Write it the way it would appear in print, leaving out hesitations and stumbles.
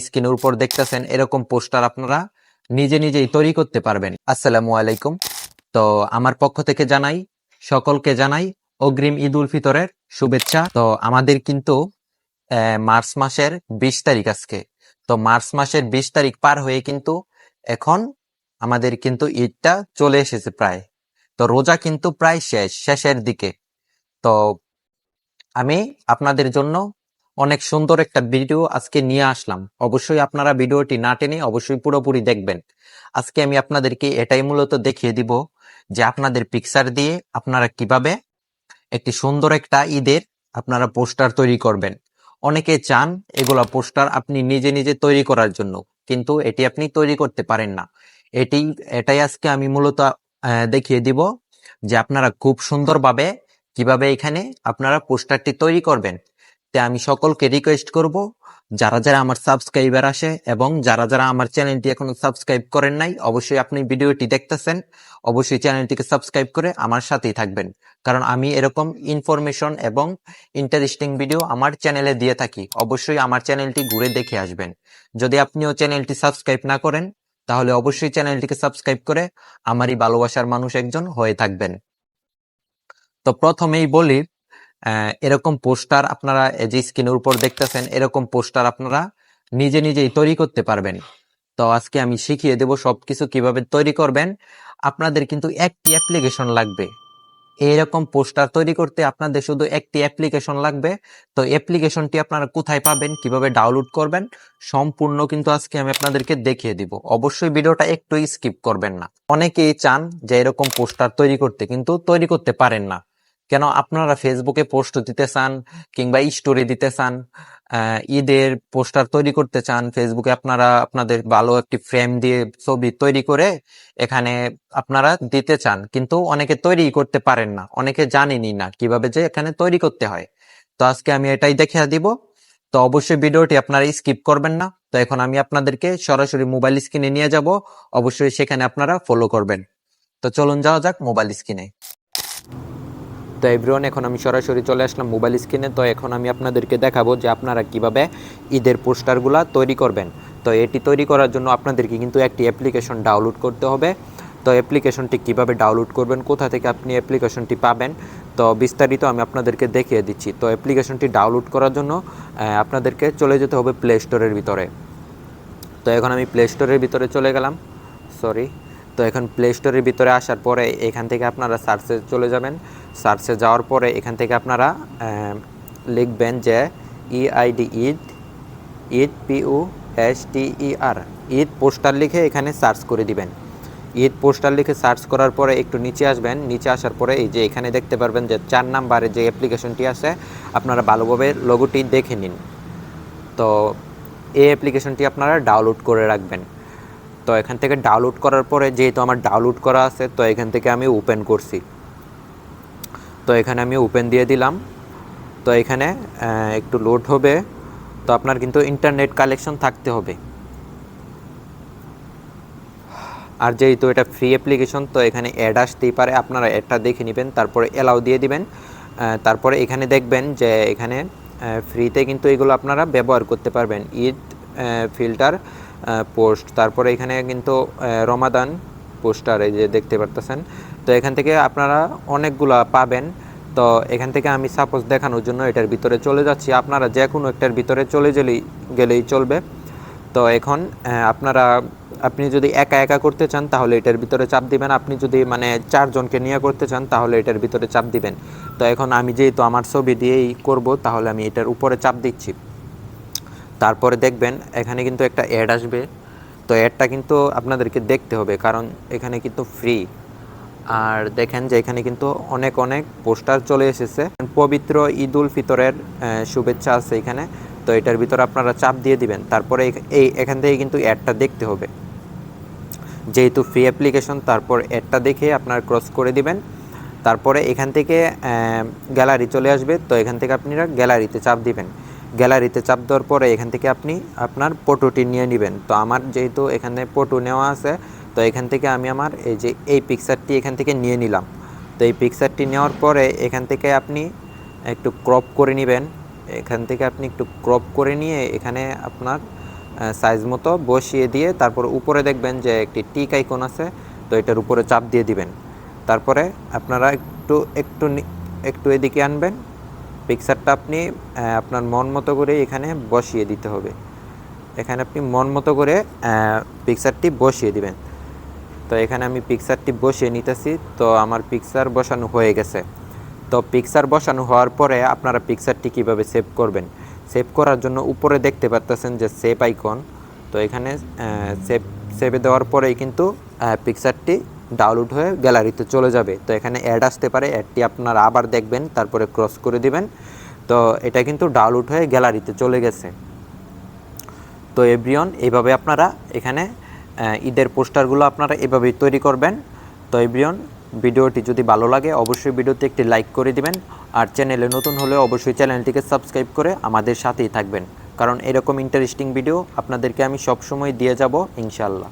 স্ক্রিনের উপর দেখতেছেন এরকম পোস্টার আপনারা নিজেই তৈরি করতে পারবেন। আসসালামু আলাইকুম। তো আমার পক্ষ থেকে সকলকে জানাই অগ্রিম ঈদ উল ফিতরের শুভেচ্ছা। তো আমাদের কিন্তু মার্চ মাসের 20 তারিখ আজকে। তো মার্চ মাসের 20 তারিখ পার হয়ে কিন্তু এখন আমাদের কিন্তু ঈদটা চলে এসেছে প্রায়। তো রোজা কিন্তু প্রায় শেষের দিকে। তো আমি আপনাদের জন্য অনেক সুন্দর একটা ভিডিও আজকে নিয়ে আসলাম। অবশ্যই আপনারা ভিডিওটি না টেনে অবশ্যই পুরোপুরি দেখবেন। আজকে আমি আপনাদেরকে এটাই মূলত দেখিয়ে দিব যে আপনাদের পিকচার দিয়ে আপনারা কিভাবে একটি সুন্দর একটা ঈদের আপনারা পোস্টার তৈরি করবেন। অনেকে চান এগুলা পোস্টার আপনি নিজে তৈরি করার জন্য, কিন্তু এটি আপনি তৈরি করতে পারেন না। এটাই আজকে আমি মূলত দেখিয়ে দিব যে আপনারা খুব সুন্দরভাবে কিভাবে এখানে আপনারা পোস্টারটি তৈরি করবেন। তে আমি সকলকে রিকোয়েস্ট করব, যারা আমার সাবস্ক্রাইবার আসে এবং যারা আমার চ্যানেলটি এখনো সাবস্ক্রাইব করেন নাই, অবশ্যই আপনি ভিডিওটি দেখতেছেন, অবশ্যই চ্যানেলটিকে সাবস্ক্রাইব করে আমার সাথেই থাকবেন। কারণ আমি এরকম ইনফরমেশন এবং ইন্টারেস্টিং ভিডিও আমার চ্যানেলে দিয়ে থাকি। অবশ্যই আমার চ্যানেলটি ঘুরে দেখে আসবেন। যদি আপনিও চ্যানেলটি সাবস্ক্রাইব না করেন তাহলে অবশ্যই চ্যানেলটিকে সাবস্ক্রাইব করে আমারই ভালোবাসার মানুষ একজন হয়ে থাকবেন। তো প্রথমেই বলি, এরকম পোস্টার আপনারা এই যে স্ক্রিনের উপর দেখতেছেন এরকম পোস্টার আপনারা নিজেই তৈরি করতে পারবেন। তো আজকে আমি শিখিয়ে দেব সবকিছু কিভাবে তৈরি করবেন। আপনাদের কিন্তু একটি অ্যাপ্লিকেশন লাগবে। এইরকম পোস্টার তৈরি করতে আপনাদের শুধু একটি অ্যাপ্লিকেশন লাগবে। তো অ্যাপ্লিকেশনটি আপনারা কোথায় পাবেন, কিভাবে ডাউনলোড করবেন, সম্পূর্ণ কিন্তু আজকে আমি আপনাদেরকে দেখিয়ে দিব। অবশ্যই ভিডিওটা একটু স্কিপ করবেন না। অনেকেই চান যে এরকম পোস্টার তৈরি করতে, কিন্তু তৈরি করতে পারেন না কেন? আপনারা ফেসবুকে পোস্ট দিতে চান কিংবা স্টোরি দিতে চান, ঈদের পোস্টার তৈরি করতে চান, ফেসবুকে আপনারা আপনাদের ভালো একটি ফ্রেম দিয়ে ছবি তৈরি করে এখানে আপনারা দিতে চান, কিন্তু অনেকে তৈরি করতে পারেন না, অনেকে জানেনই না কিভাবে যে এখানে তৈরি করতে হয়। তো আজকে আমি এটাই দেখিয়ে দিব। তো অবশ্যই ভিডিওটি আপনারা স্কিপ করবেন না। তো এখন আমি আপনাদেরকে সরাসরি মোবাইল স্ক্রিনে নিয়ে যাব, অবশ্যই সেখানে আপনারা ফলো করবেন। তো চলুন যাওয়া যাক মোবাইল স্ক্রিনে। তো এভরিওয়ান, এখন আমি সরাসরি চলে আসলাম মোবাইল স্ক্রিনে। তো এখন আমি আপনাদেরকে দেখাবো যে আপনারা কিভাবে ঈদের পোস্টারগুলা তৈরি করবেন। তো এটি তৈরি করার জন্য আপনাদেরকে কিন্তু একটি অ্যাপ্লিকেশন ডাউনলোড করতে হবে। তো অ্যাপ্লিকেশনটি কিভাবে ডাউনলোড করবেন, কোথা থেকে আপনি অ্যাপ্লিকেশনটি পাবেন, তো বিস্তারিত আমি আপনাদেরকে দেখিয়ে দিচ্ছি। তো অ্যাপ্লিকেশনটি ডাউনলোড করার জন্য আপনাদেরকে চলে যেতে হবে প্লে স্টোরের ভিতরে। তো এখন আমি প্লে স্টোরের ভিতরে চলে গেলাম, সরি। তো এখন প্লে স্টোরের ভিতরে আসার পরে এখান থেকে আপনারা সার্চে চলে যাবেন। সার্চে যাওয়ার পরে এখান থেকে আপনারা লিখবেন যে EID Eid, POSTER, Eid poster লিখে এখানে সার্চ করে দিবেন। ঈদ পোস্টার লিখে সার্চ করার পরে একটু নিচে আসবেন। নিচে আসার পরে এই যে এখানে দেখতে পারবেন যে 4 নাম্বারে যে অ্যাপ্লিকেশনটি আছে, আপনারা ভালোভাবে লোগোটি দেখে নিন। তো এই অ্যাপ্লিকেশনটি আপনারা ডাউনলোড করে রাখবেন। তো এখান থেকে ডাউনলোড করার পরে যেহেতু আমার ডাউনলোড করা আছে, তো এখান থেকে আমি ওপেন করছি। তো এখানে আমি ওপেন দিয়ে দিলাম। তো এখানে একটু লোড হবে। তো আপনার কিন্তু ইন্টারনেট কানেকশন থাকতে হবে। আর যেহেতু এটা ফ্রি অ্যাপ্লিকেশন, তো এখানে অ্যাড আসতেই পারে, আপনারা অ্যাডটা দেখে নেবেন, তারপরে অ্যালাউ দিয়ে দিবেন। তারপরে এখানে দেখবেন যে এখানে ফ্রিতে কিন্তু এগুলো আপনারা ব্যবহার করতে পারবেন। ঈদ ফিল্টার পোস্ট, তারপরে এখানে কিন্তু রমাদান পোস্টার এই যে দেখতে পারতেছেন। তো এখান থেকে আপনারা অনেকগুলো পাবেন। তো এখান থেকে আমি সাপোজ দেখানোর জন্য এটার ভিতরে চলে যাচ্ছি, আপনারা যে কোনো একটার ভিতরে চলে গেলেই চলবে। তো এখন আপনি যদি একা করতে চান তাহলে এটার ভিতরে চাপ দিবেন, আপনি যদি মানে 4 জনকে নিয়ে করতে চান তাহলে এটার ভিতরে চাপ দিবেন। তো এখন আমি যেহেতু আমার ছবি দিয়েই করব, তাহলে আমি এটার উপরে চাপ দিচ্ছি। তারপরে দেখবেন এখানে কিন্তু একটা অ্যাড আসবে। তো অ্যাডটা কিন্তু আপনাদেরকে দেখতে হবে, কারণ এখানে কিন্তু ফ্রি। আর দেখেন যে এখানে কিন্তু অনেক পোস্টার চলে এসেছে। পবিত্র ঈদ উল ফিতরের শুভেচ্ছা আছে এখানে। তো এটার ভিতরে আপনারা চাপ দিয়ে দিবেন। তারপরে এখান থেকে কিন্তু অ্যাডটা দেখতে হবে, যেহেতু ফ্রি অ্যাপ্লিকেশন। তারপর অ্যাডটা দেখে আপনারা ক্রস করে দিবেন। তারপরে এখান থেকে গ্যালারি চলে আসবে। তো এখান থেকে আপনারা গ্যালারিতে চাপ দিবেন। গ্যালারিতে চাপ দেওয়ার পরে এখান থেকে আপনি আপনার ফটোটি নিয়ে নেবেন। তো আমার যেহেতু এখানে ফটো নেওয়া আছে, তো এখান থেকে আমি আমার এই যে এই পিকচারটি এখান থেকে নিয়ে নিলাম। তো এই পিকচারটি নেওয়ার পরে এখান থেকে আপনি একটু ক্রপ করে নেবেন। এখান থেকে আপনি একটু ক্রপ করে নিয়ে এখানে আপনার সাইজ মতো বসিয়ে দিয়ে তারপর উপরে দেখবেন যে একটি টিক আইকন আছে, তো এটার উপরে চাপ দিয়ে দিবেন। তারপরে আপনারা একটু এদিকে আনবেন, পিকচারটা আপনি আপনার মন মতো করে এখানে বসিয়ে দিতে হবে। এখানে আপনি মন মতো করে পিকচারটি বসিয়ে দিবেন। তো এখানে আমি পিকচারটি বসিয়ে নিতেছি। তো আমার পিকচার বসানো হয়ে গেছে। তো পিকচার বসানো হওয়ার পরে আপনারা পিকচারটি কিভাবে সেভ করবেন, সেভ করার জন্য উপরে দেখতে পাচ্ছেন যে সেভ আইকন। তো এখানে সেভে দেওয়ার পরেই কিন্তু পিকচারটি ডাউনলোড হয়ে গ্যালারিতে চলে যাবে। তো এখানে অ্যাড আসতে পারে, অ্যাডটি আপনারা আবার দেখবেন, তারপরে ক্রস করে দিবেন। তো এটা কিন্তু ডাউনলোড হয়ে গ্যালারিতে চলে গেছে। তো এভরিওয়ান, এইভাবে আপনারা এখানে ঈদের পোস্টারগুলো আপনারা এভাবেই তৈরি করবেন। তো এভরিওয়ান, ভিডিওটি যদি ভালো লাগে অবশ্যই ভিডিওতে একটি লাইক করে দিবেন, আর চ্যানেলে নতুন হলে অবশ্যই চ্যানেলটিকে সাবস্ক্রাইব করে আমাদের সাথেই থাকবেন, কারণ এরকম ইন্টারেস্টিং ভিডিও আপনাদেরকে আমি সবসময় দিয়ে যাব ইনশাআল্লাহ।